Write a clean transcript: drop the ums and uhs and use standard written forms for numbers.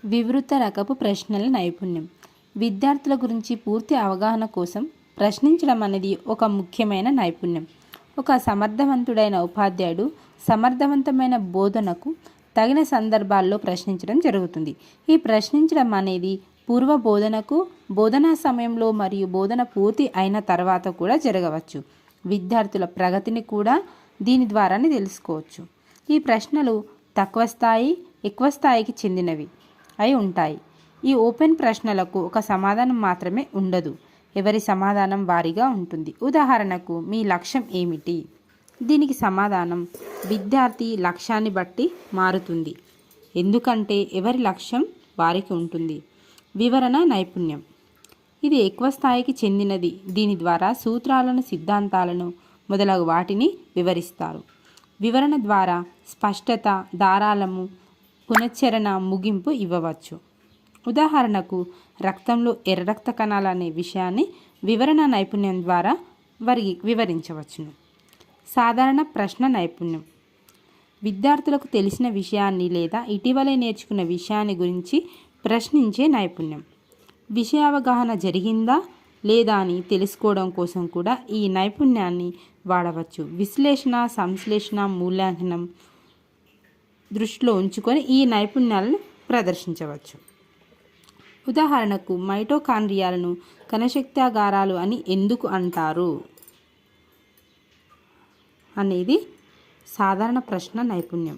వివృత రకపు ప్రశ్నల నైపుణ్యం. విద్యార్థుల గురించి పూర్తి అవగాహన కోసం ప్రశ్నించడం అనేది ఒక ముఖ్యమైన నైపుణ్యం. ఒక సమర్థవంతుడైన ఉపాధ్యాయుడు సమర్థవంతమైన బోధనకు తగిన సందర్భాల్లో ప్రశ్నించడం జరుగుతుంది. ఈ ప్రశ్నించడం అనేది పూర్వ బోధనకు, బోధనా సమయంలో మరియు బోధన పూర్తి అయిన తర్వాత కూడా జరగవచ్చు. విద్యార్థుల ప్రగతిని కూడా దీని ద్వారానే తెలుసుకోవచ్చు. ఈ ప్రశ్నలు తక్కువ స్థాయి, ఎక్కువ స్థాయికి చెందినవి అయి ఉంటాయి. ఈ ఓపెన్ ప్రశ్నలకు ఒక సమాధానం మాత్రమే ఉండదు. ఎవరి సమాధానం వారిగా ఉంటుంది. ఉదాహరణకు, మీ లక్ష్యం ఏమిటి? దీనికి సమాధానం విద్యార్థి లక్ష్యాన్ని బట్టి మారుతుంది, ఎందుకంటే ఎవరి లక్ష్యం వారికి ఉంటుంది. వివరణ నైపుణ్యం. ఇది ఎక్కువ స్థాయికి చెందినది. దీని ద్వారా సూత్రాలను, సిద్ధాంతాలను మొదలగు వాటిని వివరిస్తారు. వివరణ ద్వారా స్పష్టత, దారాలము, పునశ్చరణ, ముగింపు ఇవ్వవచ్చు. ఉదాహరణకు, రక్తంలో ఎర్ర రక్త కణాలు అనే విషయాన్ని వివరణ నైపుణ్యం ద్వారా వివరించవచ్చును. సాధారణ ప్రశ్న నైపుణ్యం. విద్యార్థులకు తెలిసిన విషయాన్ని లేదా ఇటీవలే నేర్చుకున్న విషయాన్ని గురించి ప్రశ్నించే నైపుణ్యం. విషయావగాహన జరిగిందా లేదా అని తెలుసుకోవడం కోసం కూడా ఈ నైపుణ్యాన్ని వాడవచ్చు. విశ్లేషణ, సంశ్లేషణ, మూల్యాంకనం దృష్టిలో ఉంచుకొని ఈ నైపుణ్యాలను ప్రదర్శించవచ్చు. ఉదాహరణకు, మైటోకాండ్రియాలను కణశక్త్యాగారాలు అని ఎందుకు అంటారు అనేది సాధారణ ప్రశ్న నైపుణ్యం.